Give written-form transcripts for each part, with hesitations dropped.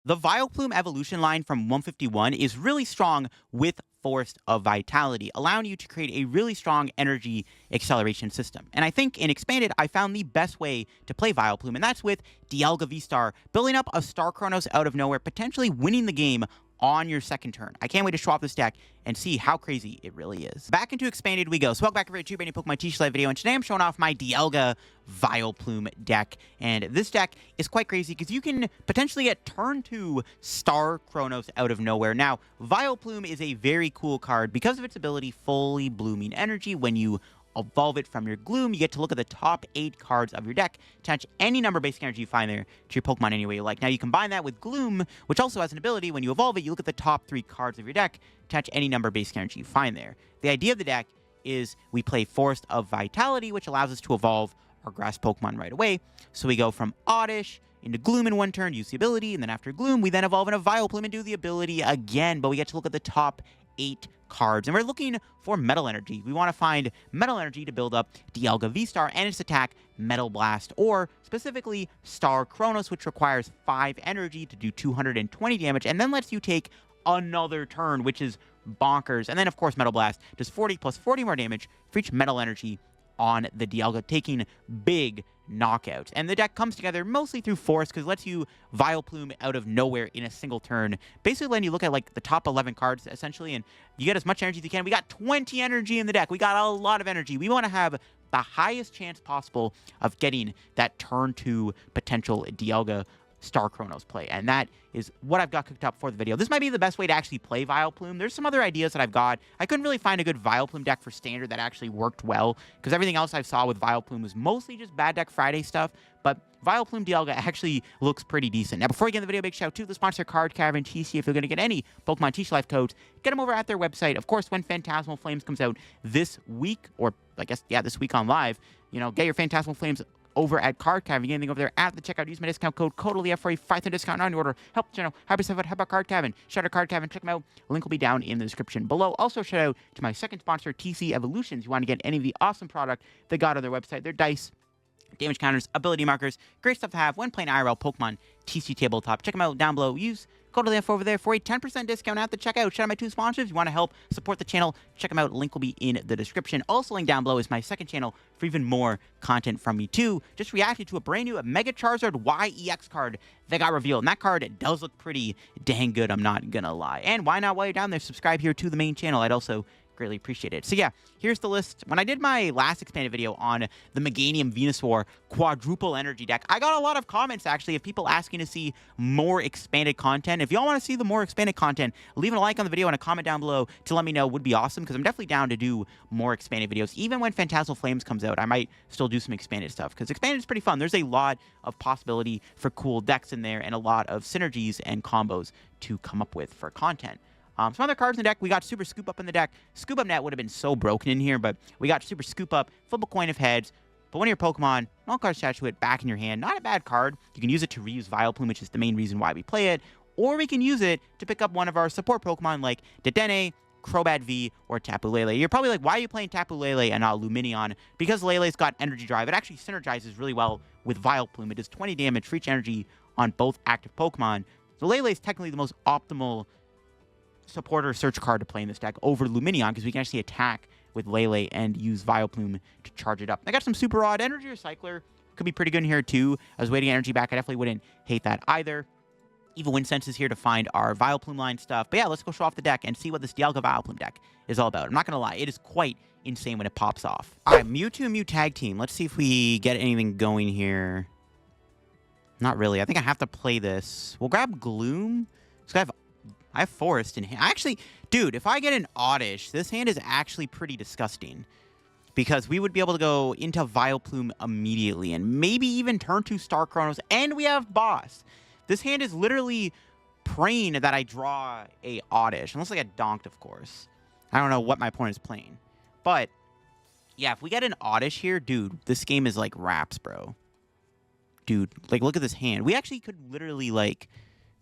The Vileplume evolution line from 151 is really strong with Forest of Vitality, allowing you to create a really strong energy acceleration system. And I think in Expanded, I found the best way to play Vileplume, and that's with Dialga VSTAR, building up a Star Chronos out of nowhere, potentially winning the game on your second turn. I can't wait to show off this deck and see how crazy it really is. Back into Expanded we go. So welcome back to a new Pokemon TCG Live video, and today I'm showing off my Dialga Vileplume deck. And this deck is quite crazy because you can potentially get turn 2 Star Chronos out of nowhere. Now, Vileplume is a very cool card because of its ability Fully Blooming Energy. When you evolve it from your Gloom, you get to look at the top 8 cards of your deck, attach any number of basic energy you find there to your Pokemon any way you like. Now, you combine that with Gloom, which also has an ability, when you evolve it, you look at the top 3 cards of your deck, attach any number of basic energy you find there. The idea of the deck is we play Forest of Vitality, which allows us to evolve our grass Pokemon right away. So we go from Oddish into Gloom in one turn, use the ability, and then after Gloom, we then evolve into Vileplume and do the ability again, but we get to look at the top 8 cards, and we're looking for Metal Energy. We want to find Metal Energy to build up Dialga VSTAR and its attack Metal Blast, or specifically Star Chronos, which requires 5 energy to do 220 damage, and then lets you take another turn, which is bonkers. And then, of course, Metal Blast does 40 plus 40 more damage for each Metal Energy on the Dialga, taking big knockouts. And the deck comes together mostly through Force, because it lets you Vileplume out of nowhere in a single turn. Basically letting you look at like the top 11 cards, essentially, and you get as much energy as you can. We got 20 energy in the deck. We got a lot of energy. We want to have the highest chance possible of getting that turn 2 potential Dialga Star Chronos play, and that is what I've got cooked up for the video. This might be the best way to actually play Vileplume. There's some other ideas that I've got. I couldn't really find a good Vileplume deck for Standard that actually worked well, because everything else I saw with Vileplume was mostly just bad deck Friday stuff, but Vileplume Dialga actually looks pretty decent. Now, before we get into the video, big shout out to the sponsor, Card Caravan TC. If you're going to get any Pokemon TCG Life codes, get them over at their website. Of course, when Phantasmal Flames comes out this week, or I guess, yeah, this week on live, you know, get your Phantasmal Flames over at Card Caravan. You get anything over there at the checkout, use my discount code CODELF for a 5% discount on your order. Help the channel. Help yourself out. Help out Card Caravan. Shout out Card Caravan. Check them out. Link will be down in the description below. Also, shout out to my second sponsor, TC Evolutions. You want to get any of the awesome product they got on their website. Their dice, damage counters, ability markers, great stuff to have when playing IRL Pokemon TCG Tabletop. Check them out down below. Use code LF over there for a 10% discount at the checkout. Shout out my 2 sponsors. If you want to help support the channel, check them out. Link will be in the description. Also, link down below is my second channel for even more content from me too. Just reacted to a brand new Mega Charizard YEX card that got revealed, and that card does look pretty dang good, I'm not gonna lie. And why not, while you're down there, subscribe here to the main channel. I'd also greatly appreciate it. So yeah, here's the list. When I did my last expanded video on the Meganium Venusaur quadruple energy deck, I got a lot of comments actually of people asking to see more expanded content. If y'all want to see the more expanded content, leave a like on the video and a comment down below to let me know. Would be awesome, because I'm definitely down to do more expanded videos. Even when Phantasmal Flames comes out, I might still do some expanded stuff, because expanded is pretty fun. There's a lot of possibility for cool decks in there and a lot of synergies and combos to come up with for content. Some other cards in the deck, we got Super Scoop Up in the deck. Scoop Up Net would have been so broken in here, but we got Super Scoop Up, flip a coin of heads, put one of your Pokemon, all cards attached to it, back in your hand. Not a bad card. You can use it to reuse Vileplume, which is the main reason why we play it, or we can use it to pick up one of our support Pokemon like Dedenne, Crobat V, or Tapu Lele. You're probably like, why are you playing Tapu Lele and not Lumineon? Because Lele's got Energy Drive. It actually synergizes really well with Vileplume. It does 20 damage for each energy on both active Pokemon. So Lele is technically the most optimal supporter search card to play in this deck over Lumineon, because we can actually attack with Lele and use Vileplume to charge it up. I got some Super Rod. Energy Recycler could be pretty good in here too. I was waiting energy back. I definitely wouldn't hate that either. Evolution Incense is here to find our Vileplume line stuff. But yeah, let's go show off the deck and see what this Dialga Vileplume deck is all about. I'm not going to lie, it is quite insane when it pops off. All right, Mewtwo and Mew Tag Team. Let's see if we get anything going here. Not really. I think I have to play this. We'll grab Gloom. So I have Forest in hand. Actually, dude, if I get an Oddish, this hand is actually pretty disgusting, because we would be able to go into Vileplume immediately and maybe even turn to Star Chronos, and we have Boss. This hand is literally praying that I draw a Oddish, unless I get donked, of course. I don't know what my opponent is playing. But, yeah, if we get an Oddish here, dude, this game is like wraps, bro. Dude, like, look at this hand. We actually could literally, like,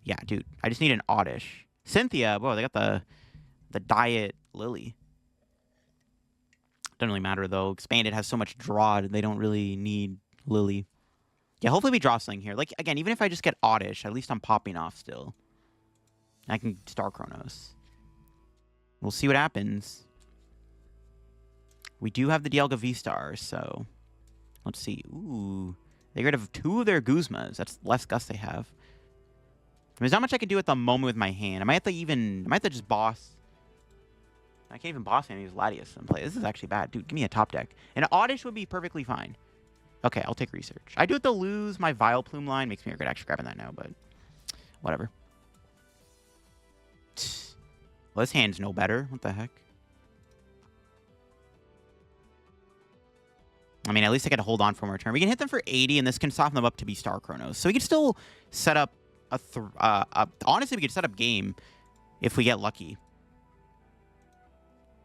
yeah, dude, I just need an Oddish. Cynthia, whoa, they got the Diet Lillie. Doesn't really matter, though. Expanded has so much draw, they don't really need Lillie. Yeah, hopefully we draw something here. Like, again, even if I just get Oddish, at least I'm popping off still. I can Star Chronos. We'll see what happens. We do have the Dialga VSTAR, so... Let's see. Ooh. They get rid of 2 of their Guzmas. That's less Gust they have. There's not much I can do at the moment with my hand. I might have to just boss... I can't even boss any of these Latias and play. This is actually bad. Dude, give me a top deck. And Oddish would be perfectly fine. Okay, I'll take research. I do have to lose my Vileplume line. Makes me regret actually grabbing that now, but whatever. Well, this hand's no better. What the heck? I mean, at least I get to hold on for more turn. We can hit them for 80, and this can soften them up to be Star Chronos. So we can still set up honestly, we could set up game if we get lucky.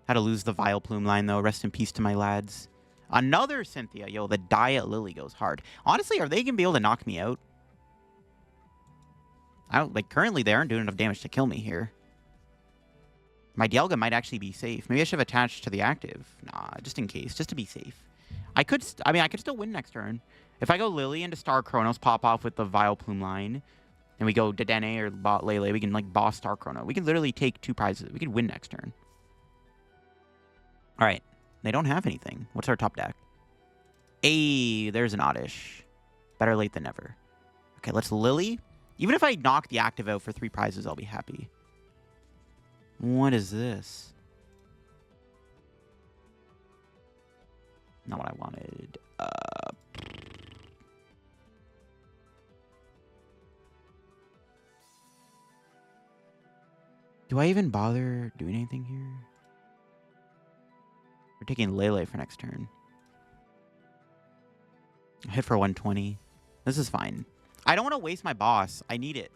Had to lose the Vileplume line, though. Rest in peace to my lads. Another Cynthia. Yo, the Diet Lillie goes hard. Honestly, are they going to be able to knock me out? I don't, like, currently they aren't doing enough damage to kill me here. My Dialga might actually be safe. Maybe I should have attached to the active. Nah, just in case. Just to be safe. I could still win next turn. If I go Lillie into Star Chronos, pop off with the Vileplume line, and we go Dedenne or Lele, we can, like, boss Star Chrono. We can literally take 2 prizes. We could win next turn. All right. They don't have anything. What's our top deck? Hey, there's an Oddish. Better late than never. Okay, let's Lillie. Even if I knock the active out for 3 prizes, I'll be happy. What is this? Not what I wanted. Do I even bother doing anything here? We're taking Lele for next turn. Hit for 120. This is fine. I don't want to waste my boss. I need it.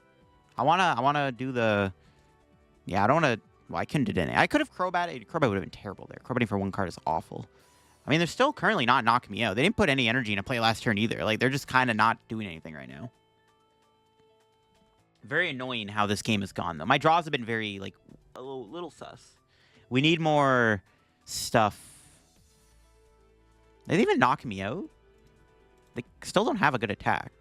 I wanna do the... Yeah, I don't want to... Well, I couldn't do anything. I could have Crobat. Crobat would have been terrible there. Crobating for 1 card is awful. I mean, they're still currently not knocking me out. They didn't put any energy into play last turn either. Like, they're just kind of not doing anything right now. Very annoying how this game has gone, though. My draws have been very, like, a little sus. We need more stuff. They even knock me out? They still don't have a good attack.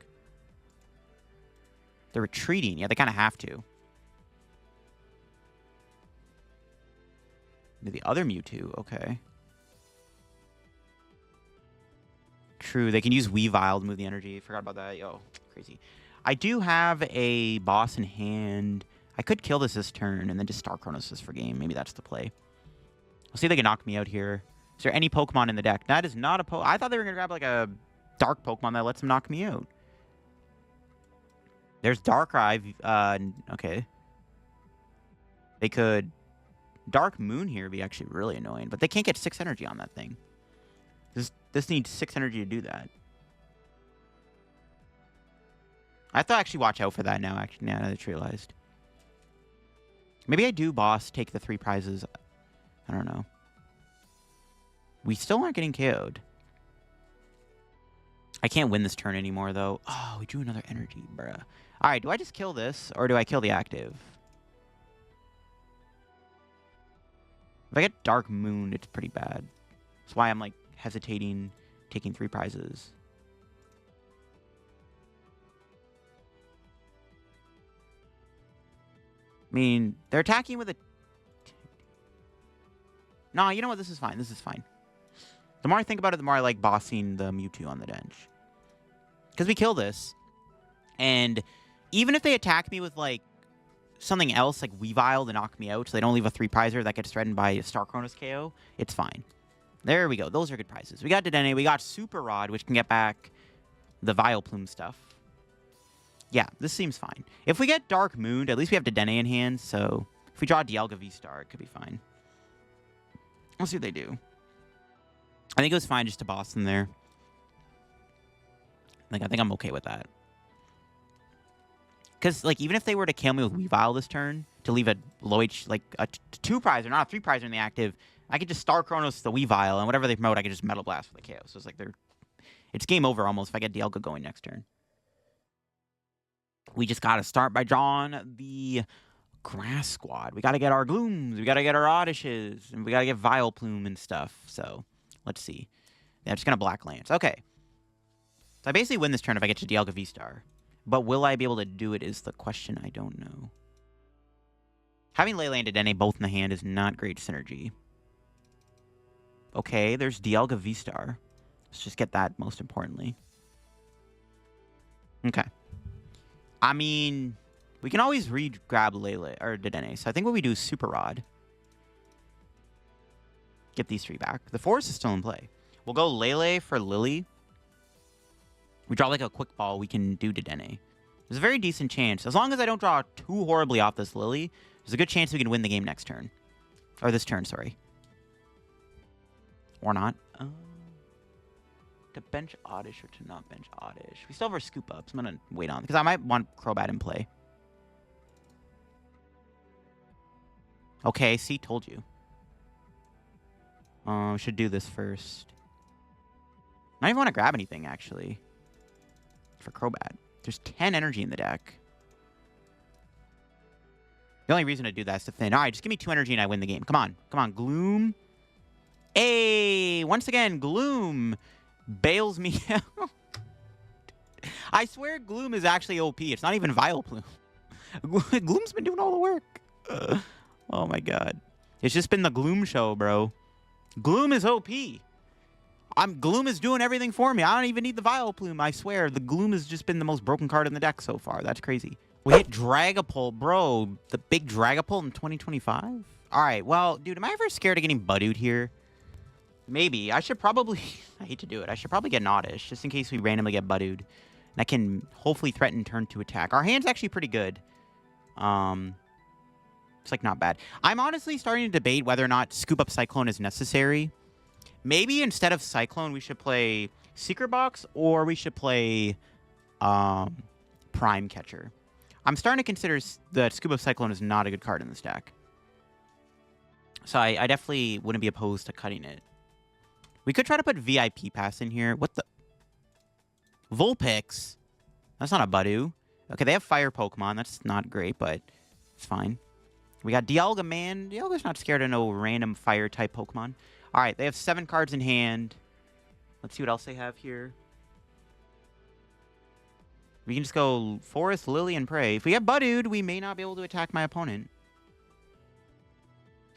They're retreating. Yeah, they kind of have to. The other Mewtwo. Okay. True. They can use Weavile to move the energy. Forgot about that. Yo, crazy. I do have a boss in hand. I could kill this turn and then just Star Chronos this for game. Maybe that's the play. We'll see if they can knock me out here. Is there any Pokemon in the deck? That is not a Pokemon. I thought they were going to grab like a dark Pokemon that lets them knock me out. There's Darkrai. Okay. They could... Dark Moon here would be actually really annoying. But they can't get 6 energy on that thing. This needs 6 energy to do that. I have to actually watch out for that now, actually, now that it's realized. Maybe I do boss, take the 3 prizes. I don't know. We still aren't getting KO'd. I can't win this turn anymore, though. Oh, we drew another energy, bruh. All right, do I just kill this, or do I kill the active? If I get Dark Moon, it's pretty bad. That's why I'm, like, hesitating, taking 3 prizes. I mean, they're attacking with a... Nah, you know what? This is fine. This is fine. The more I think about it, the more I like bossing the Mewtwo on the bench. Because we kill this. And even if they attack me with, like, something else, like Weavile to knock me out, so they don't leave a 3-prizer that gets threatened by a Star Chronos KO, it's fine. There we go. Those are good prizes. We got Dedenne. We got Super Rod, which can get back the Vileplume stuff. Yeah, this seems fine. If we get Dark Moon, at least we have Dedenne in hand, so if we draw Dialga VSTAR, it could be fine. We'll see what they do. I think it was fine just to boss them there. Like, I think I'm okay with that. Because, like, even if they were to kill me with Weavile this turn, to leave a low H, like, a 2-prizer, not a 3-prizer in the active, I could just Star Chronos the Weavile, and whatever they promote, I could just Metal Blast for the KO. So it's like it's game over almost if I get Dialga going next turn. We just got to start by drawing the Grass Squad. We got to get our Glooms. We got to get our Oddishes. And we got to get Vileplume and stuff. So, let's see. Yeah, I'm just going to Black Lance. Okay. So I basically win this turn if I get to Dialga VSTAR. But will I be able to do it is the question. I don't know. Having Lele and Dedenne both in the hand is not great synergy. Okay, there's Dialga VSTAR. Let's just get that most importantly. Okay. I mean, we can always re-grab Lele or Dedenne. So I think what we do is Super Rod. Get these 3 back. The Forest is still in play. We'll go Lele for Lillie. We draw like a quick ball, we can do Dedenne. There's a very decent chance. As long as I don't draw too horribly off this Lillie, there's a good chance we can win the game next turn. Or this turn, sorry. Or not. To bench Oddish or to not bench Oddish. We still have our Scoop Ups. I'm going to wait on because I might want Crobat in play. Okay, see, told you. Should do this first. I don't even want to grab anything, actually. For Crobat. There's 10 energy in the deck. The only reason to do that is to thin. All right, just give me 2 energy and I win the game. Come on. Come on, Gloom. Hey, once again, Gloom bails me out. I swear Gloom is actually OP. It's not even Vileplume. Gloom's been doing all the work. Oh, my God. It's just been the Gloom show, bro. Gloom is OP. Gloom is doing everything for me. I don't even need the Vileplume, I swear. The Gloom has just been the most broken card in the deck so far. That's crazy. We hit Dragapult, bro. The big Dragapult in 2025? All right, well, dude, am I ever scared of getting Buddued here? Maybe. I should probably... I hate to do it. I should probably get an Oddish, just in case we randomly get Buddued. And I can hopefully threaten turn to attack. Our hand's actually pretty good. It's, like, not bad. I'm honestly starting to debate whether or not Scoop Up Cyclone is necessary. Maybe instead of Cyclone, we should play Secret Box, or we should play Prime Catcher. I'm starting to consider that Scoop Up Cyclone is not a good card in this deck. So I definitely wouldn't be opposed to cutting it. We could try to put VIP Pass in here. What the? Vulpix? That's not a Budu. Okay, they have Fire Pokemon. That's not great, but it's fine. We got Dialga, man. Dialga's not scared of no random Fire-type Pokemon. All right, they have 7 cards in hand. Let's see what else they have here. We can just go Forest, Lillie, and Prey. If we get Buddued, we may not be able to attack my opponent.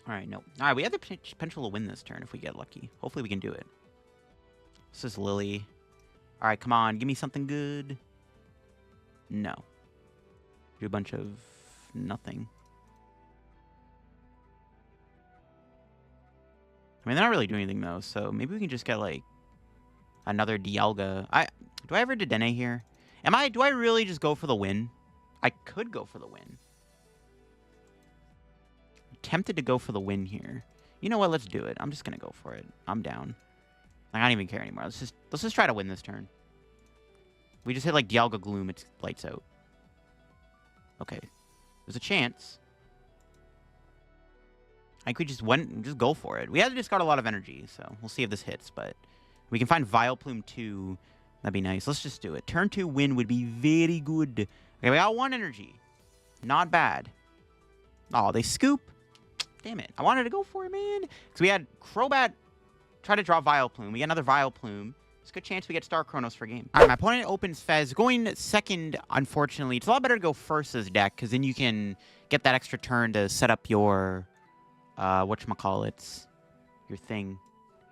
All right, no. All right, we have the potential to win this turn if we get lucky. Hopefully we can do it. This is Lillie. All right, come on. Give me something good. No. Do a bunch of nothing. I mean, they're not really doing anything, though, so maybe we can just get, like, another Dialga. Do I ever Dedenne here? Do I really just go for the win? I could go for the win. I'm tempted to go for the win here. You know what? Let's do it. I'm just gonna go for it. I'm down. I don't even care anymore. Let's just try to win this turn. We just hit like Dialga Gloom. It's lights out. Okay, there's a chance. I could just go for it. We had to discard a lot of energy, so we'll see if this hits. But we can find Vileplume 2. That'd be nice. Let's just do it. Turn 2 win would be very good. Okay, we got 1 energy. Not bad. Oh, they scoop. Damn it. I wanted to go for it, man. Because we had Crobat try to draw Vileplume. We get another Vileplume. It's a good chance we get Star Chronos for game. All right, my opponent opens Fez. Going second, unfortunately. It's a lot better to go first as deck, because then you can get that extra turn to set up your, whatchamacallits, your thing,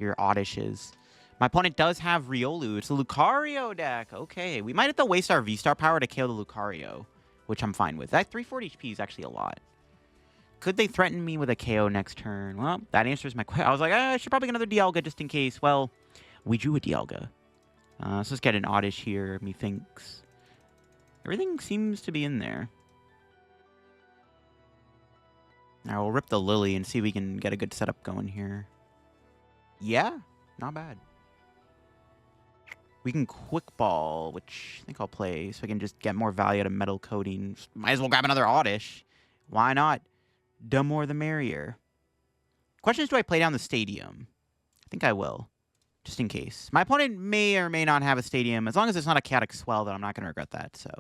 your Oddishes. My opponent does have Riolu. It's a Lucario deck. Okay, we might have to waste our V-Star power to kill the Lucario, which I'm fine with. That 340 HP is actually a lot. Could they threaten me with a KO next turn? Well, that answers my question. I was like, I should probably get another Dialga just in case. Well, we drew a Dialga. Let's just get an Oddish here, methinks. Everything seems to be in there. Now we'll rip the Lillie and see if we can get a good setup going here. Yeah, not bad. We can Quick Ball, which I think I'll play, so I can just get more value out of Metal Coating. Might as well grab another Oddish. Why not? The more the merrier. Question is, do I play down the Stadium? I think I will, just in case. My opponent may or may not have a Stadium. As long as it's not a Chaotic Swell, then I'm not going to regret that, so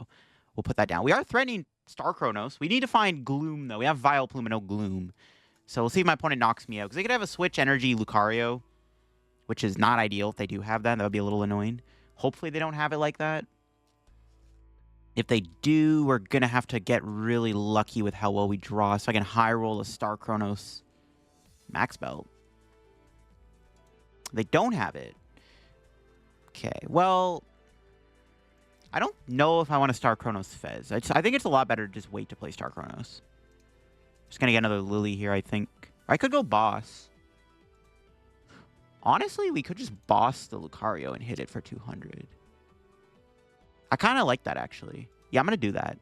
we'll put that down. We are threatening Star Chronos. We need to find Gloom, though. We have Vileplume and no Gloom. So we'll see if my opponent knocks me out, because they could have a Switch Energy Lucario, which is not ideal if they do have that. That would be a little annoying. Hopefully they don't have it like that. If they do, we're going to have to get really lucky with how well we draw. So I can high roll a Star Chronos Max Belt. They don't have it. Okay, well, I don't know if I want to Star Chronos Fez. I think it's a lot better to just wait to play Star Chronos. Just going to get another Lillie here, I think. I could go boss. Honestly, we could just boss the Lucario and hit it for 200. I kind of like that, actually. Yeah, I'm going to do that.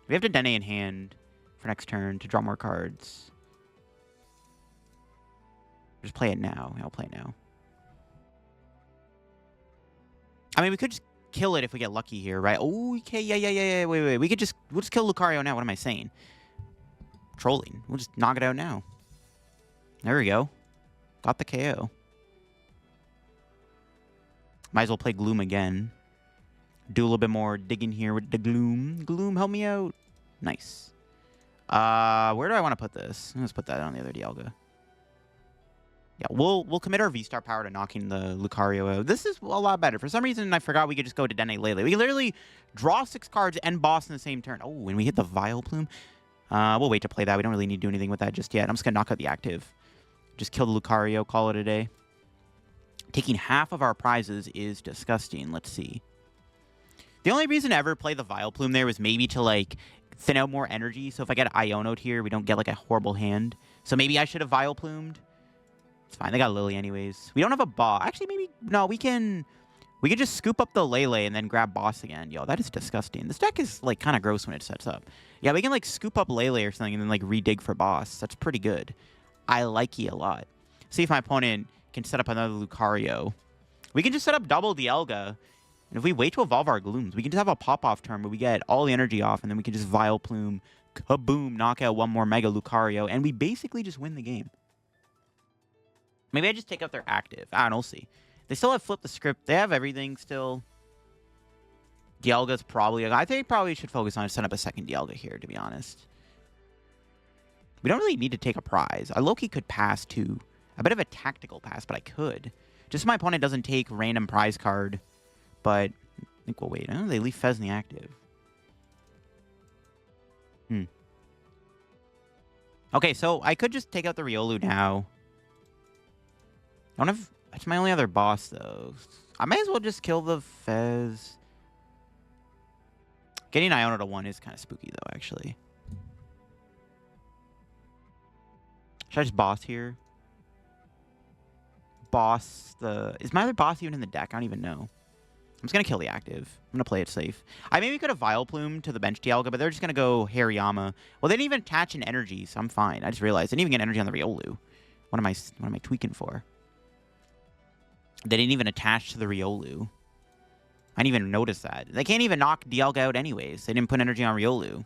We have Dedenne in hand for next turn to draw more cards. Just play it now. I'll play it now. I mean, we could just kill it if we get lucky here, right? Oh, okay, yeah. Wait. We'll just kill Lucario now. What am I saying? Trolling. We'll just knock it out now. There we go. Got the KO. Might as well play Gloom again. Do a little bit more digging here with the Gloom. Gloom, help me out. Nice. Where do I want to put this? Let's put that on the other Dialga. Yeah, we'll commit our V-Star power to knocking the Lucario out. This is a lot better. For some reason, I forgot we could just go to Dedenne-Lele. We can literally draw 6 cards and boss in the same turn. Oh, and we hit the Vileplume. We'll wait to play that. We don't really need to do anything with that just yet. I'm just going to knock out the active. Just kill the Lucario, call it a day. Taking half of our prizes is disgusting. Let's see. The only reason to ever play the Vileplume there was maybe to, like, thin out more energy. So if I get Iono'd here, we don't get, like, a horrible hand. So maybe I should have Vileplumed. It's fine. They got Lillie anyways. We don't have a boss. Actually, maybe... No, we can just scoop up the Lele and then grab boss again. Yo, that is disgusting. This deck is, like, kind of gross when it sets up. Yeah, we can, like, scoop up Lele or something and then, like, redig for boss. That's pretty good. I like it a lot. See if my opponent can set up another Lucario. We can just set up double Dialga. And if we wait to evolve our Glooms, we can just have a pop-off turn where we get all the energy off, and then we can just Vileplume, kaboom, knock out one more Mega Lucario, and we basically just win the game. Maybe I just take out their active. I don't know, we'll see. They still have flipped the script. They have everything still. Dialga's probably... I think probably should focus on setting up a second Dialga here, to be honest. We don't really need to take a prize. I low-key could pass, too. A bit of a tactical pass, but I could. Just so my opponent doesn't take random prize card. But I think we'll wait. Oh, they leave Fez in the active. Okay, so I could just take out the Riolu now. I don't have... That's my only other boss, though. I might as well just kill the Fez. Getting Iono to 1 is kind of spooky, though, actually. Should I just boss here? Boss the... Is my other boss even in the deck? I don't even know. I'm just going to kill the active. I'm going to play it safe. I maybe could have Vileplume to the bench Dialga, but they're just going to go Hariyama. Well, they didn't even attach an energy, so I'm fine. I just realized. They didn't even get energy on the Riolu. What am I tweaking for? They didn't even attach to the Riolu. I didn't even notice that. They can't even knock Dialga out anyways. They didn't put energy on Riolu.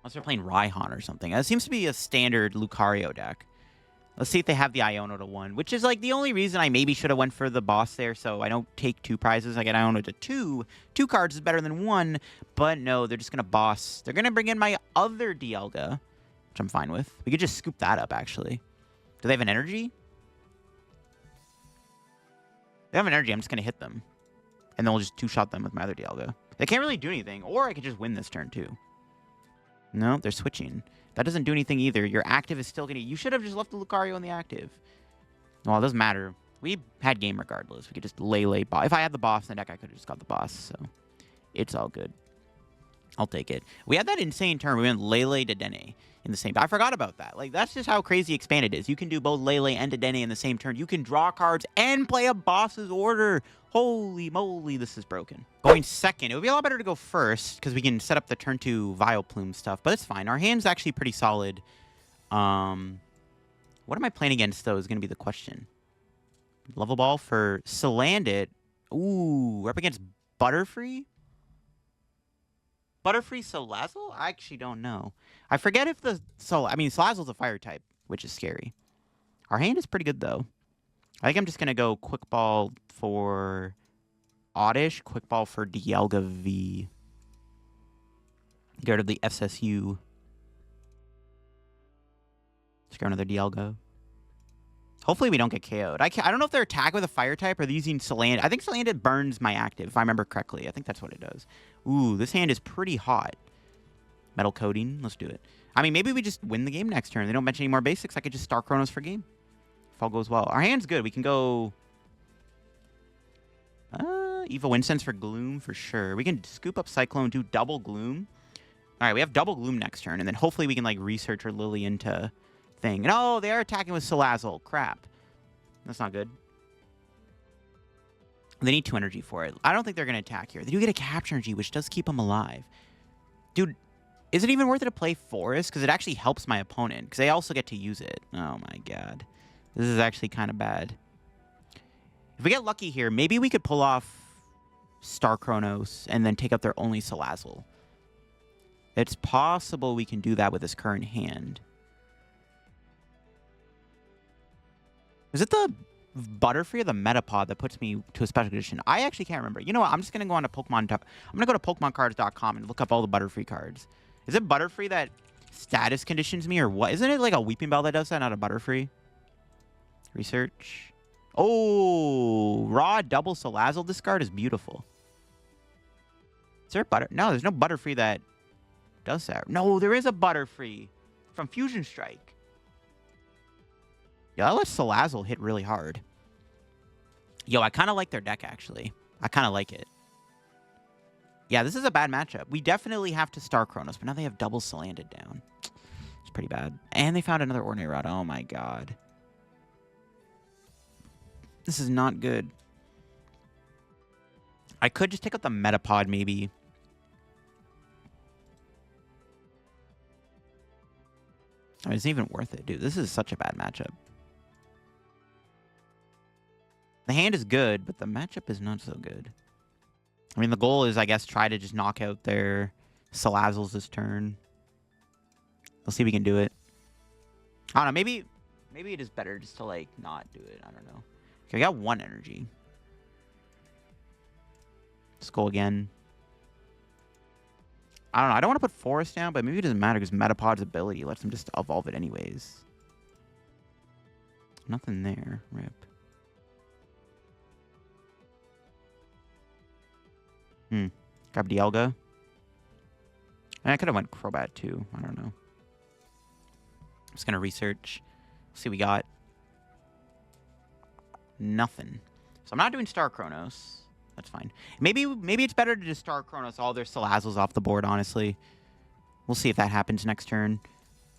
Unless they're playing Raihan or something. That seems to be a standard Lucario deck. Let's see if they have the Iono to 1, which is, like, the only reason I maybe should have went for the boss there, so I don't take 2 prizes. I get Iono to 2. 2 cards is better than 1, but no, they're just going to boss. They're going to bring in my other Dialga, which I'm fine with. We could just scoop that up, actually. Do they have an energy? They have an energy. I'm just going to hit them. And then we'll just 2-shot them with my other Dialga. They can't really do anything, or I could just win this turn, too. No, they're switching. That doesn't do anything either. Your active is still going to... You should have just left the Lucario in the active. Well, it doesn't matter. We had game regardless. We could just Lele boss. If I had the boss in the deck, I could have just got the boss. So it's all good. I'll take it. We had that insane turn. We went Lele Dedenne in the same... I forgot about that. Like, that's just how crazy Expanded is. You can do both Lele and Dedenne in the same turn. You can draw cards and play a boss's order. Holy moly, this is broken. Going second. It would be a lot better to go first because we can set up the turn 2 Vileplume stuff. But it's fine. Our hand's actually pretty solid. What am I playing against, though, is going to be the question. Level Ball for Salandit. Ooh, we're up against Butterfree? Butterfree Salazzle? I actually don't know. I forget if the... I mean, Salazzle's a fire type, which is scary. Our hand is pretty good, though. I think I'm just going to go Quick Ball for Oddish, Quick Ball for Dialga V. Get rid of the SSU. Let's go another Dialga. Hopefully we don't get KO'd. I don't know if they're attack with a fire type or they're using Salandit. I think Salandit burns my active, if I remember correctly. I think that's what it does. Ooh, this hand is pretty hot. Metal coating. Let's do it. I mean, maybe we just win the game next turn. They don't mention any more basics. I could just Star Chronos for game. If all goes well. Our hand's good. We can go... Evo Incense for Gloom for sure. We can Scoop Up Cyclone, do double Gloom. All right, we have double Gloom next turn. And then hopefully we can, like, research our Lillie into thing. And, oh, they are attacking with Salazzle. Crap. That's not good. They need 2 energy for it. I don't think they're going to attack here. They do get a capture energy, which does keep them alive. Dude, is it even worth it to play Forest? Because it actually helps my opponent. Because they also get to use it. Oh, my God. This is actually kind of bad. If we get lucky here, maybe we could pull off Star Chronos and then take out their only Salazzle. It's possible we can do that with this current hand. Is it the Butterfree or the Metapod that puts me to a special condition? I actually can't remember. You know what? I'm just going to go on to Pokemon. I'm going to go to PokemonCards.com and look up all the Butterfree cards. Is it Butterfree that status conditions me or what? Isn't it like a Weeping Bell that does that, not a Butterfree? Research. Oh, raw double Salazzle discard is beautiful. Is there a No, there's no Butterfree that does that. No, there is a Butterfree from Fusion Strike. Yeah, that lets Salazzle hit really hard. Yo, I kind of like their deck, actually. I kind of like it. Yeah, this is a bad matchup. We definitely have to Star Chronos, but now they have double Salandit down. It's pretty bad. And they found another Ordinary Rod. Oh, my God. This is not good. I could just take out the Metapod, maybe. I mean, it's not even worth it, dude. This is such a bad matchup. The hand is good, but the matchup is not so good. I mean, the goal is, I guess, try to just knock out their Salazzles this turn. We'll see if we can do it. I don't know. Maybe it is better just to, like, not do it. I don't know. Okay, we got 1 energy. Let's go again. I don't know. I don't want to put Forest down, but maybe it doesn't matter because Metapod's ability lets them just evolve it anyways. Nothing there. Rip. Grab Dialga. And I could have went Crobat too. I don't know. I'm just going to research. See what we got. Nothing. So I'm not doing Star Chronos. That's fine. Maybe it's better to just Star Chronos all their Salazzles off the board, honestly. We'll see if that happens next turn.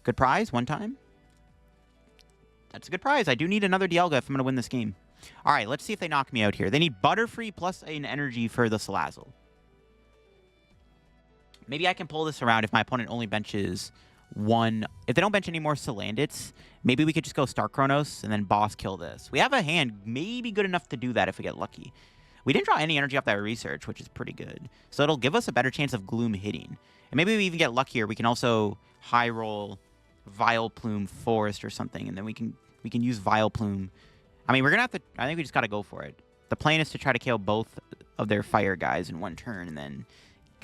Good prize, 1 time. That's a good prize. I do need another Dialga if I'm going to win this game. All right, let's see if they knock me out here. They need Butterfree plus an energy for the Salazzle. Maybe I can pull this around if my opponent only benches 1. If they don't bench any more Salandits, maybe we could just go Star Chronos and then boss kill this. We have a hand maybe good enough to do that if we get lucky. We didn't draw any energy off that research, which is pretty good. So it'll give us a better chance of Gloom hitting. And maybe we even get luckier. We can also high roll Vileplume Forest or something, and then we can use Vileplume. I mean, we're gonna have to. I think we just gotta go for it. The plan is to try to kill both of their fire guys in 1 turn, and then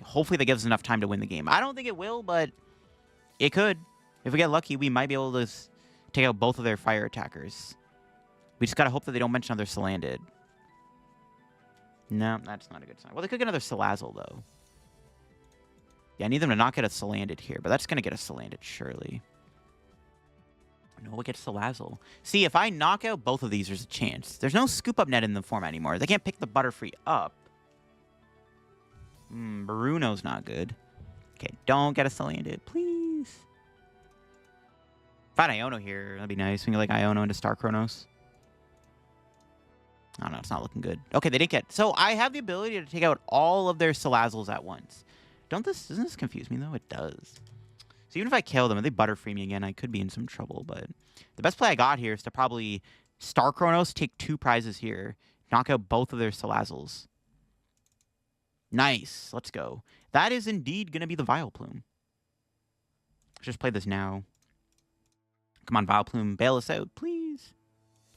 hopefully that gives us enough time to win the game. I don't think it will, but it could. If we get lucky, we might be able to take out both of their fire attackers. We just gotta hope that they don't mention another Salandit. No, that's not a good sign. Well, they could get another Salazzle, though. Yeah, I need them to not get a Salandit here, but that's going to get a Salandit, surely. No, we'll get Salazzle. See, if I knock out both of these, there's a chance. There's no Scoop Up net in the format anymore. They can't pick the Butterfree up. Bruno's not good. Okay, don't get a Salandit, please. If I had Iono here, that'd be nice. We can get, like, Iono into Star Chronos. I don't know, it's not looking good. Okay, they didn't get... So, I have the ability to take out all of their Salazzles at once. Doesn't this confuse me, though? It does. So, even if I kill them, if they Butterfree me again, I could be in some trouble, but... The best play I got here is to probably Star Chronos, take 2 prizes here, knock out both of their Salazzles. Nice. Let's go. That is indeed going to be the Vileplume. Let's just play this now. Come on, Vileplume, bail us out, please.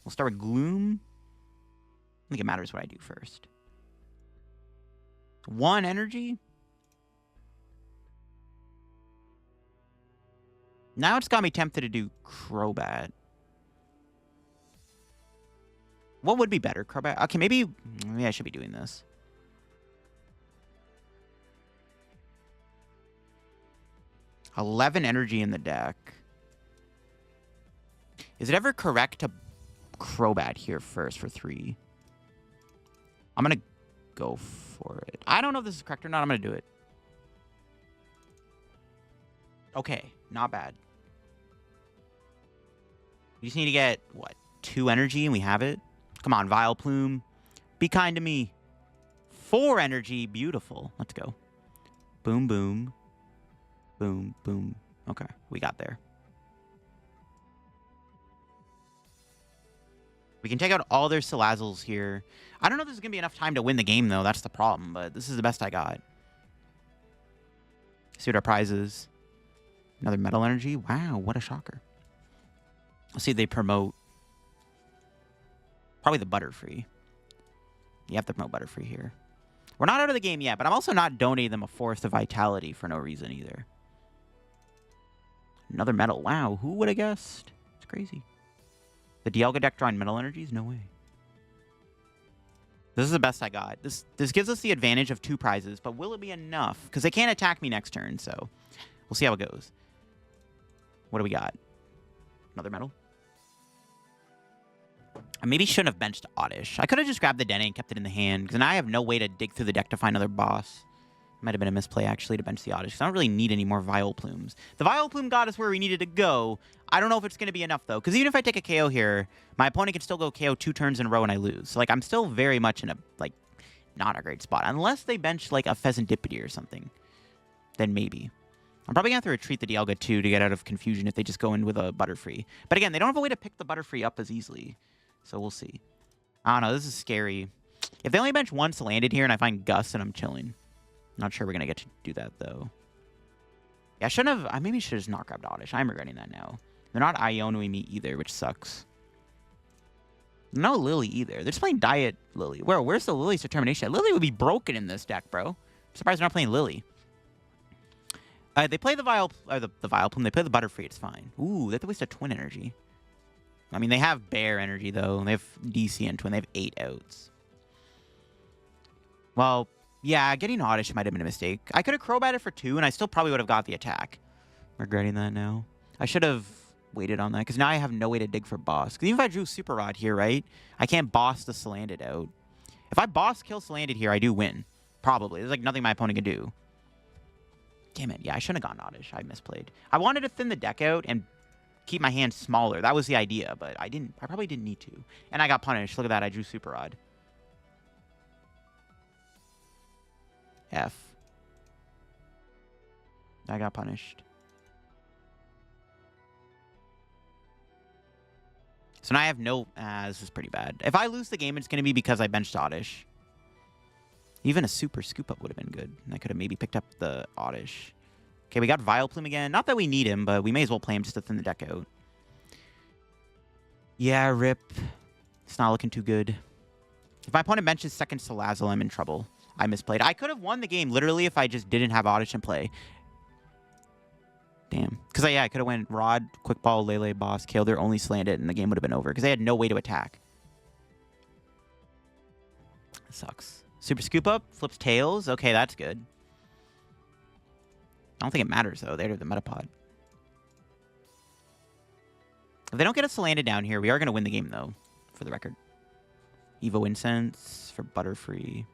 We'll start with Gloom. I think it matters what I do first. 1 energy. Now it's got me tempted to do Crobat. What would be better? Crobat? Okay, maybe I should be doing this. $11 energy in the deck. Is it ever correct to Crobat here first for 3? I'm going to go for it. I don't know if this is correct or not. I'm going to do it. Okay, not bad. We just need to get, what, 2 energy and we have it? Come on, Vileplume. Be kind to me. 4 energy. Beautiful. Let's go. Boom, boom. Boom, boom. Okay, we got there. We can take out all their Salazzles here. I don't know if this is going to be enough time to win the game, though. That's the problem, but this is the best I got. See what our prize is. Another Metal Energy. Wow, what a shocker. Let's see if they promote. Probably the Butterfree. You have to promote Butterfree here. We're not out of the game yet, but I'm also not donating them a Forest of Vitality for no reason either. Another Metal. Wow, who would have guessed? It's crazy. The Dialga deck drawing Metal Energies? No way. This is the best I got. This gives us the advantage of 2 prizes, but will it be enough? Because they can't attack me next turn, so we'll see how it goes. What do we got? Another Metal? I maybe shouldn't have benched Oddish. I could have just grabbed the Dedenne and kept it in the hand, because now I have no way to dig through the deck to find another boss. Might have been a misplay, actually, to bench the Oddish, because I don't really need any more Vileplumes. The Vileplume got us where we needed to go. I don't know if it's going to be enough, though, because even if I take a KO here, my opponent can still go KO 2 turns in a row and I lose. So, like, I'm still very much in a, like, not a great spot. Unless they bench, like, a Pheasantipity or something. Then maybe. I'm probably going to have to retreat the Dialga, too, to get out of confusion if they just go in with a Butterfree. But again, they don't have a way to pick the Butterfree up as easily. So we'll see. I don't know. This is scary. If they only bench once landed here and I find Gus, then I'm chilling. Not sure we're going to get to do that, though. Yeah, I shouldn't have... I maybe should have just not grabbed Oddish. I'm regretting that now. They're not Ionoing me either, which sucks. No Lillie either. They're just playing Diet Lillie. Where's the Lillie's determination? Lillie would be broken in this deck, bro. I'm surprised they're not playing Lillie. They play the Vileplume. They play the Butterfree. It's fine. Ooh, they have to waste a Twin energy. I mean, they have Bear energy, though. They have DC and Twin. They have 8 outs. Well... yeah, getting Oddish might have been a mistake. I could have Crobated for 2, and I still probably would have got the attack. Regretting that now. I should have waited on that, because now I have no way to dig for boss. Because even if I drew Super Rod here, right, I can't boss the Salandit out. If I boss kill Salandit here, I do win. Probably. There's, like, nothing my opponent can do. Damn it. Yeah, I shouldn't have gone Oddish. I misplayed. I wanted to thin the deck out and keep my hand smaller. That was the idea, but I didn't. I probably didn't need to. And I got punished. Look at that. I drew Super Rod. F. I got punished. So now I have no... this is pretty bad. If I lose the game, it's going to be because I benched Oddish. Even a super Scoop Up would have been good. And I could have maybe picked up the Oddish. Okay, we got Vileplume again. Not that we need him, but we may as well play him just to thin the deck out. Yeah, rip. It's not looking too good. If my opponent benches second Salazzle, I'm in trouble. I misplayed. I could have won the game, literally, if I just didn't have Oddish in play. Damn. Because, I could have went Rod, Quick Ball, Lele, Boss, kill their only Salandit, and the game would have been over. Because they had no way to attack. That sucks. Super Scoop Up, flips Tails. Okay, that's good. I don't think it matters, though. They're the Metapod. If they don't get a Salandit down here, we are going to win the game, though, for the record. Evo Incense for Butterfree.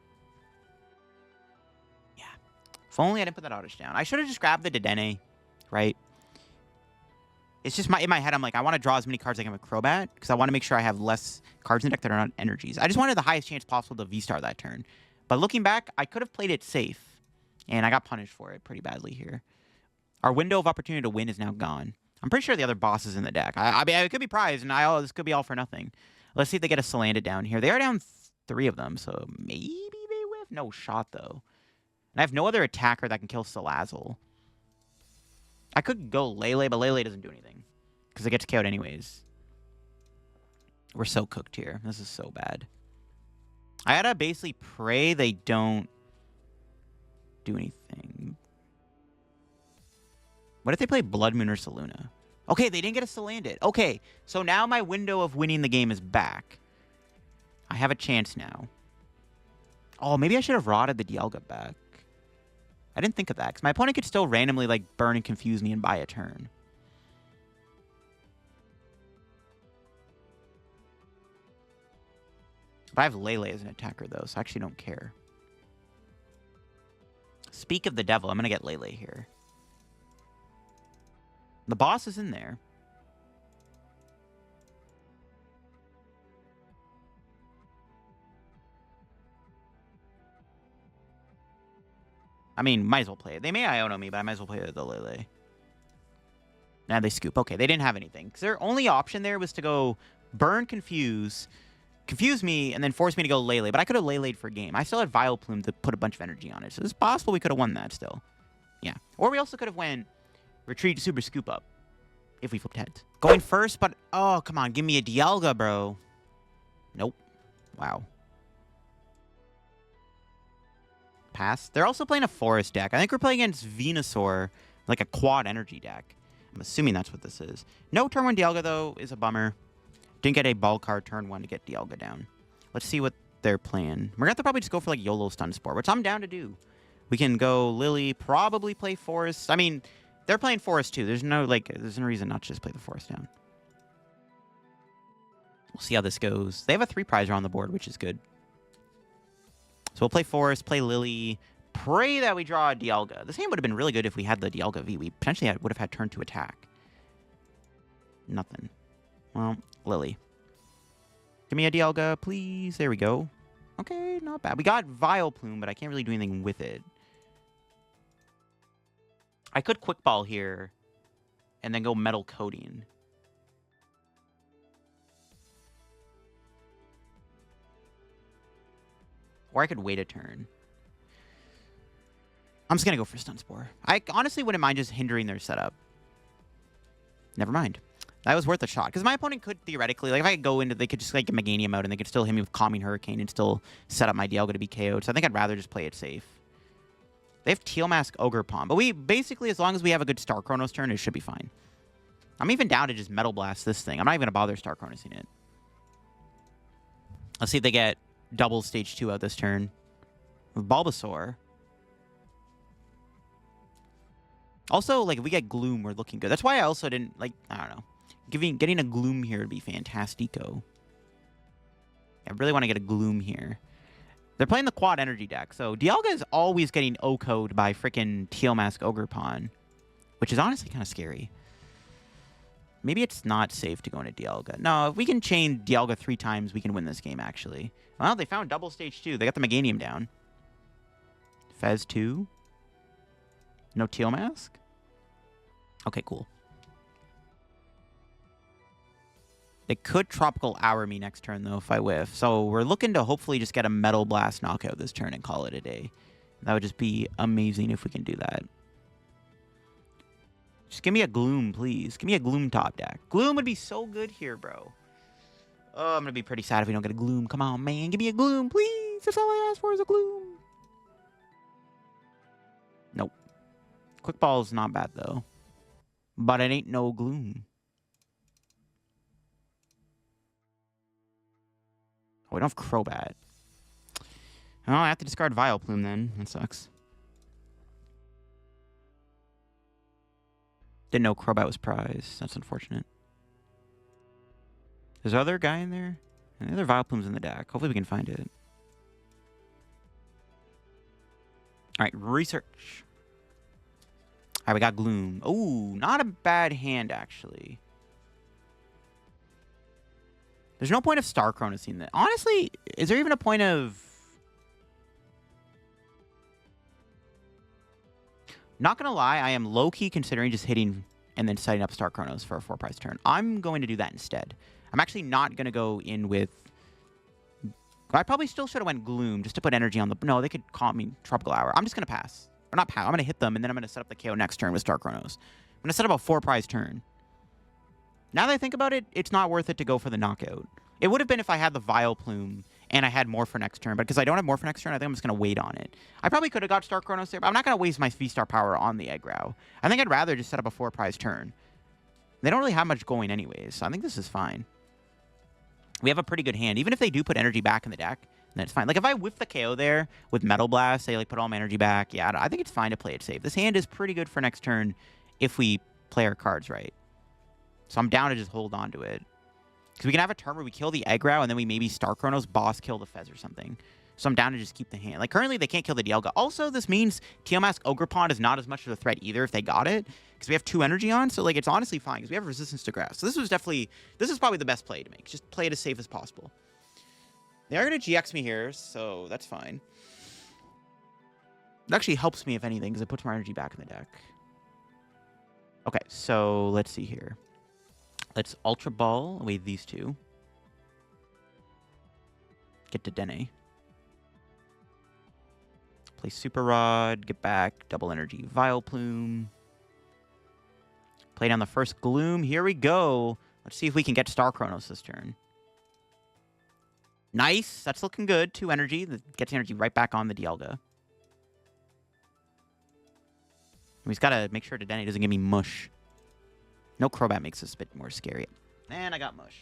Yeah. If only I didn't put that Oddish down. I should have just grabbed the Dedenne, right? It's just in my head, I'm like, I want to draw as many cards as I can with Crobat, because I want to make sure I have less cards in the deck that are not energies. I just wanted the highest chance possible to V-Star that turn. But looking back, I could have played it safe, and I got punished for it pretty badly here. Our window of opportunity to win is now gone. I'm pretty sure the other boss is in the deck. I mean, it could be prize, and this could be all for nothing. Let's see if they get a Salandit down here. They are down 3 of them, so maybe they whiff. No shot, though. And I have no other attacker that can kill Salazzle. I could go Lele, but Lele doesn't do anything. Because it gets KO'd anyways. We're so cooked here. This is so bad. I gotta basically pray they don't do anything. What if they play Blood Moon or Saluna? Okay, they didn't get a Salandit. Okay, so now my window of winning the game is back. I have a chance now. Oh, maybe I should have rotted the Dialga back. I didn't think of that, because my opponent could still randomly, like, burn and confuse me and buy a turn. But I have Lele as an attacker, though, so I actually don't care. Speak of the devil, I'm going to get Lele here. The boss is in there. I mean, might as well play it. They may Iono me, but I might as well play the Lele. Now they scoop. Okay, they didn't have anything. Because their only option there was to go burn, confuse me, and then force me to go Lele. But I could have Lele'd for game. I still had Vileplume to put a bunch of energy on it. So it's possible we could have won that still. Yeah. Or we also could have went retreat, super scoop up. If we flipped heads. Going first, but... Oh, come on. Give me a Dialga, bro. Nope. Wow. Pass. They're also playing a forest deck. I think we're playing against Venusaur, like a quad energy deck. I'm assuming that's what this is. No turn 1 Dialga, though, is a bummer. Didn't get a ball card turn 1 to get Dialga down. Let's see what they're playing. We're going to have to probably just go for, like, YOLO Stun Spore, which I'm down to do. We can go Lillie, probably play Forest. I mean, they're playing Forest, too. There's no reason not to just play the Forest down. We'll see how this goes. They have a 3-prizer on the board, which is good. So we'll play Forest, play Lillie, pray that we draw a Dialga. This game would have been really good if we had the Dialga V. We potentially would have had turn 2 attack. Nothing. Well, Lillie. Give me a Dialga, please. There we go. Okay, not bad. We got Vileplume, but I can't really do anything with it. I could Quick Ball here and then go Metal Coating. Or I could wait a turn. I'm just going to go for Stun Spore. I honestly wouldn't mind just hindering their setup. Never mind. That was worth a shot. Because my opponent could theoretically, like if I could go into, they could just like get Meganium out and they could still hit me with Calming Hurricane and still set up my Dialga to be KO'd. So I think I'd rather just play it safe. They have Teal Mask Ogre Pawn. But we basically, as long as we have a good Star Chronos turn, it should be fine. I'm even down to just Metal Blast this thing. I'm not even going to bother Star Chronosing it. Let's see if they get double stage 2 out this turn. With Bulbasaur. Also, like, if we get Gloom, we're looking good. That's why I also didn't, like, I don't know. Getting a Gloom here would be fantastico. I really want to get a Gloom here. They're playing the quad energy deck, so Dialga is always getting O-code by freaking Teal Mask Ogre Pawn, which is honestly kind of scary. Maybe it's not safe to go into Dialga. No, if we can chain Dialga 3 times, we can win this game, actually. Well, they found double stage 2. They got the Meganium down. Fez 2. No Teal Mask? Okay, cool. They could Tropical Hour me next turn, though, if I whiff. So we're looking to hopefully just get a Metal Blast knockout this turn and call it a day. That would just be amazing if we can do that. Just give me a Gloom, please. Give me a Gloom top deck. Gloom would be so good here, bro. Oh, I'm going to be pretty sad if we don't get a Gloom. Come on, man. Give me a Gloom, please. That's all I asked for is a Gloom. Nope. Quick Ball's not bad, though. But it ain't no Gloom. Oh, we don't have Crobat. Oh, I have to discard Vileplume then. That sucks. Didn't know Crobat was prized. That's unfortunate. There's other guy in there? The other Vileplume's in the deck. Hopefully we can find it. Alright, research. Alright, we got Gloom. Ooh, not a bad hand, actually. There's no point of Star Chronosing that. Honestly, is there even a point of... Not going to lie, I am low-key considering just hitting and then setting up Star Chronos for a 4-prize turn. I'm going to do that instead. I'm actually not going to go in with... I probably still should have went Gloom just to put energy on the... No, they could call me Tropical Hour. I'm just going to pass. Or not pass. I'm going to hit them, and then I'm going to set up the KO next turn with Star Chronos. I'm going to set up a 4-prize turn. Now that I think about it, it's not worth it to go for the knockout. It would have been if I had the Vileplume and I had more for next turn, but because I don't have more for next turn, I think I'm just going to wait on it. I probably could have got Star Chronos there, but I'm not going to waste my V-Star power on the Aggro. I think I'd rather just set up a 4-prize turn. They don't really have much going anyways, so I think this is fine. we have a pretty good hand. Even if they do put energy back in the deck, then it's fine. Like, if I whiff the KO there with Metal Blast, say, like, put all my energy back, yeah, I think it's fine to play it safe. This hand is pretty good for next turn if we play our cards right. So I'm down to just hold on to it. Because we can have a turn where we kill the Eggrow, and then we maybe Star Chronos, boss kill the Fez or something. So I'm down to just keep the hand. Like, currently, they can't kill the Dialga. Also, this means Teal Mask Ogerpon is not as much of a threat either if they got it. Because we have 2 energy on, so, like, it's honestly fine. Because we have resistance to grass. So this was definitely... This is probably the best play to make. Just play it as safe as possible. They are going to GX me here, so that's fine. It actually helps me, if anything, because it puts more energy back in the deck. Okay, so let's see here. Let's Ultra Ball away these 2. Get to Dedenne. Play Super Rod, get back, double energy Vileplume. Play down the first Gloom. Here we go. Let's see if we can get Star Chronos this turn. Nice. That's looking good. 2 energy. That gets energy right back on the Dialga. We just got to make sure Dedenne doesn't give me mush. No Crobat makes this a bit more scary. And I got mush.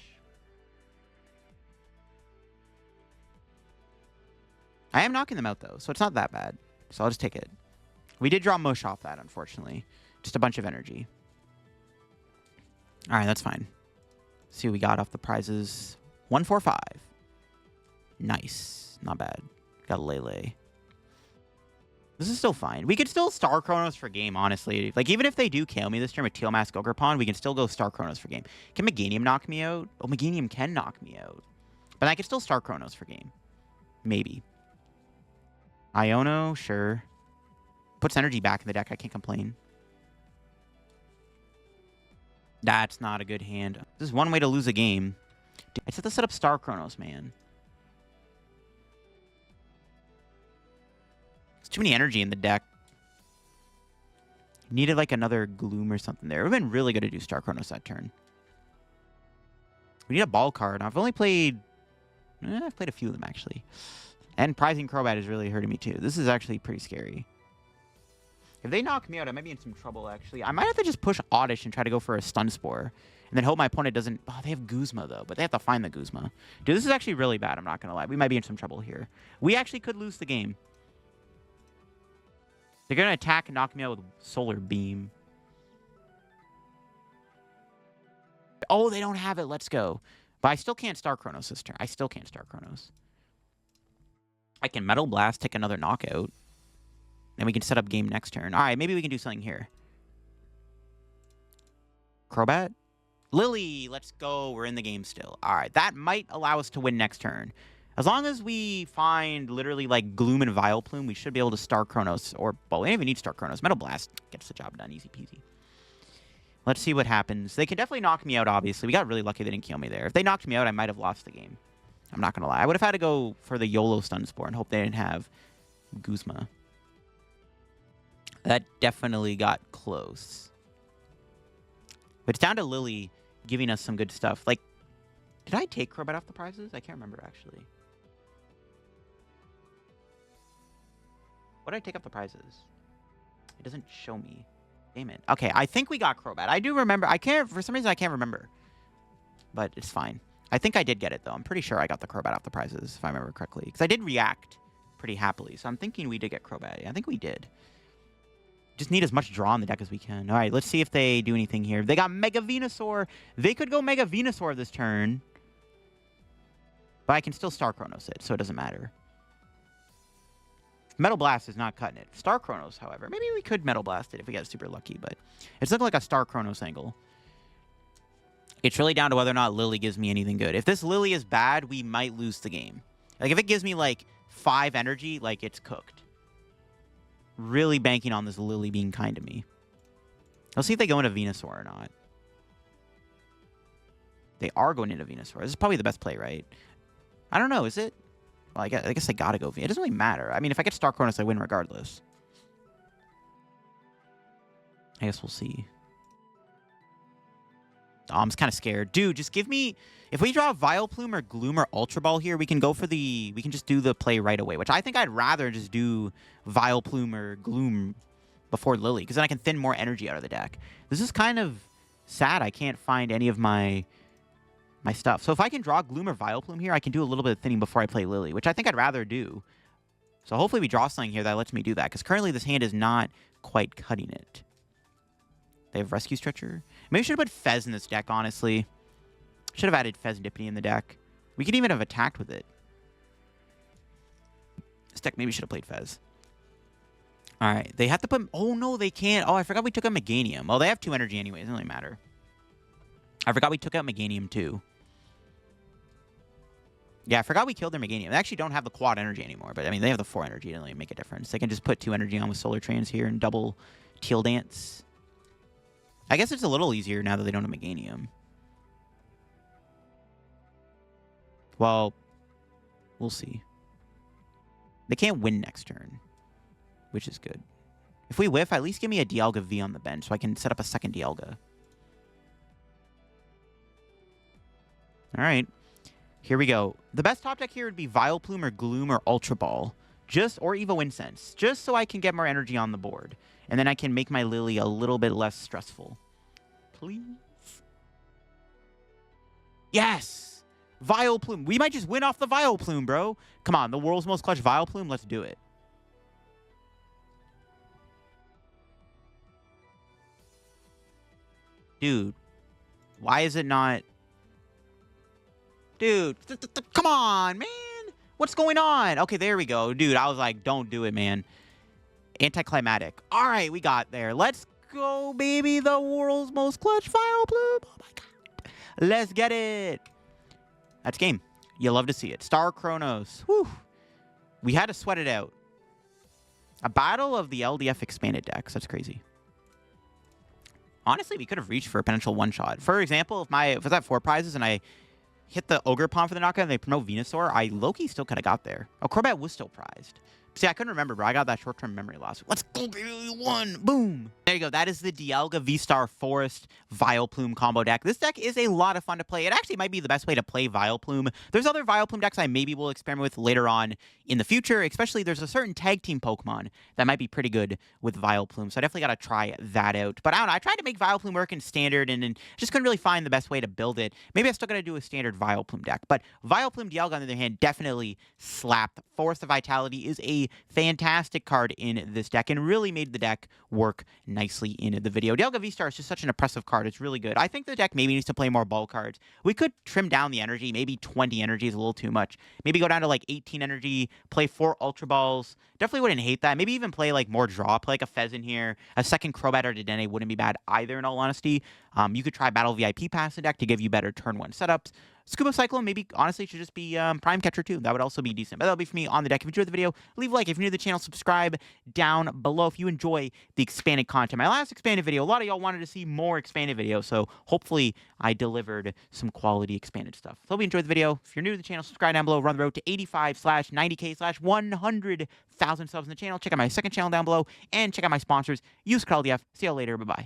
I am knocking them out, though, so it's not that bad. So I'll just take it. We did draw mush off that, unfortunately. Just a bunch of energy. All right, that's fine. Let's see what we got off the prizes. 145. Nice. Not bad. Got Lele. This is still fine. We could still Star Chronos for game, honestly. Like, even if they do KO me this turn with Teal Mask Ogerpon, we can still go Star Chronos for game. Can Meganium knock me out? Oh, Meganium can knock me out. But I could still Star Chronos for game. Maybe. Iono, sure. Puts energy back in the deck. I can't complain. That's not a good hand. This is one way to lose a game. I just have to set up Star Chronos, man. There's too many energy in the deck. Needed like another Gloom or something there. It would have been really good to do Star Chronos that turn. We need a ball card. I've only played... I've played a few of them, actually. And prizing Crobat is really hurting me, too. This is actually pretty scary. If they knock me out, I might be in some trouble, actually. I might have to just push Oddish and try to go for a Stun Spore. And then hope my opponent doesn't... Oh, they have Guzma, though. But they have to find the Guzma. Dude, this is actually really bad. I'm not going to lie. We might be in some trouble here. We actually could lose the game. They're going to attack and knock me out with Solar Beam. Oh, they don't have it. Let's go. But I still can't Star Chronos this turn. I still can't Star Chronos. I can Metal Blast, take another knockout. Then we can set up game next turn. All right, maybe we can do something here. Crobat? Lillie, let's go. We're in the game still. All right, that might allow us to win next turn. As long as we find literally like Gloom and Vileplume, we should be able to Star Chronos. Or, well, we don't even need Star Chronos. Metal Blast gets the job done. Easy peasy. Let's see what happens. They can definitely knock me out, obviously. We got really lucky they didn't kill me there. If they knocked me out, I might have lost the game. I'm not going to lie. I would have had to go for the YOLO Stun Spore and hope they didn't have Guzma. That definitely got close. But it's down to Lillie giving us some good stuff. Like, did I take Crobat off the prizes? I can't remember, actually. What did I take off the prizes? It doesn't show me. Damn it. Okay, I think we got Crobat. I do remember. I can't, for some reason, I can't remember. But it's fine. I think I did get it, though. I'm pretty sure I got the Crobat off the prizes, if I remember correctly. Because I did react pretty happily. So I'm thinking we did get Crobat. Yeah, I think we did. Just need as much draw in the deck as we can. All right, let's see if they do anything here. They got Mega Venusaur. They could go Mega Venusaur this turn. But I can still Star Chronos it, so it doesn't matter. Metal Blast is not cutting it. Star Chronos, however. Maybe we could Metal Blast it if we get super lucky, but it's looking like a Star Chronos angle. It's really down to whether or not Lillie gives me anything good. If this Lillie is bad, we might lose the game. Like, if it gives me, like, 5 energy, like, it's cooked. Really banking on this Lillie being kind to me. Let's see if they go into Venusaur or not. They are going into Venusaur. This is probably the best play, right? I don't know, is it? Well, I guess I gotta go Venusaur. It doesn't really matter. I mean, if I get Star Chronos, I win regardless. I guess we'll see. Oh, I'm just kind of scared. Dude, just give me... If we draw Vileplume or Gloom or Ultra Ball here, we can go for the... We can just do the play right away, which I think I'd rather just do Vileplume or Gloom before Lillie, because then I can thin more energy out of the deck. This is kind of sad. I can't find any of my my stuff. So if I can draw Gloom or Vileplume here, I can do a little bit of thinning before I play Lillie, which I think I'd rather do. So hopefully we draw something here that lets me do that, because currently this hand is not quite cutting it. They have Rescue Stretcher. Maybe I should have put Fez in this deck, honestly. Should have added Fez-Dipity in the deck. We could even have attacked with it. This deck maybe should have played Fez. All right, they have to put... Oh, no, they can't. Oh, I forgot we took out Meganium. Oh, they have 2 energy anyways. It doesn't really matter. I forgot we took out Meganium, too. Yeah, I forgot we killed their Meganium. They actually don't have the quad energy anymore, but, I mean, they have the 4 energy. It doesn't really make a difference. They can just put 2 energy on with Solar Trans here and double Teal Dance. I guess it's a little easier now that they don't have Meganium. Well, we'll see. They can't win next turn, which is good. If we whiff, at least give me a Dialga V on the bench so I can set up a second Dialga. All right. Here we go. The best top deck here would be Vileplume or Gloom or Ultra Ball. Or Evo Incense. Just so I can get more energy on the board. And then I can make my Lillie a little bit less stressful. Please? Yes! Vileplume. We might just win off the Vileplume, bro. Come on, the world's most clutch Vileplume. Let's do it. Dude. Why is it not... Dude. Come on, man. What's going on? Okay, there we go. Dude, I was like, don't do it, man. Anticlimactic. All right, we got there. Let's go, baby. The world's most clutch Vileplume. Oh, my God. Let's get it. That's game. You love to see it. Star Chronos. Whew. We had to sweat it out. A battle of the LDF expanded decks. That's crazy. Honestly, we could have reached for a potential one-shot. For example, if I was at 4 prizes and I hit the Ogre Pawn for the knockout and they promote Venusaur, I low-key still could have got there. Oh, Crobat was still prized. See, I couldn't remember, bro. I got that short-term memory loss. Let's go, baby. We won. Boom. There you go. That is the Dialga VSTAR Forest Vileplume combo deck. This deck is a lot of fun to play. It actually might be the best way to play Vileplume. There's other Vileplume decks I maybe will experiment with later on in the future. Especially, there's a certain tag team Pokemon that might be pretty good with Vileplume. So I definitely got to try that out. But I don't know. I tried to make Vileplume work in Standard and just couldn't really find the best way to build it. Maybe I'm still going to do a Standard Vileplume deck. But Vileplume Dialga, on the other hand, definitely slapped. Forest of Vitality is a fantastic card in this deck and really made the deck work nicely in the video. Dialga VSTAR is just such an impressive card. It's really good. I think the deck maybe needs to play more ball cards. We could trim down the energy. Maybe 20 energy is a little too much. Maybe go down to like 18 energy, play 4 Ultra Balls. Definitely wouldn't hate that. Maybe even play like more draw. Play like a Fez in here. A second Crobat or Dedenne wouldn't be bad either, in all honesty. You could try Battle VIP Pass the deck to give you better turn 1 setups. Scoop Up Cyclone maybe honestly should just be Prime Catcher too. That would also be decent. But that'll be for me on the deck. If you enjoyed the video, leave a like. If you're new to the channel, subscribe down below if you enjoy the expanded content. My last expanded video, a lot of y'all wanted to see more expanded videos, so hopefully I delivered some quality expanded stuff. So hope you enjoyed the video. If you're new to the channel, subscribe down below. Run the road to 85/90K/100,000 subs in the channel. Check out my second channel down below and check out my sponsors. Use code LDF. See y'all later. Bye-bye.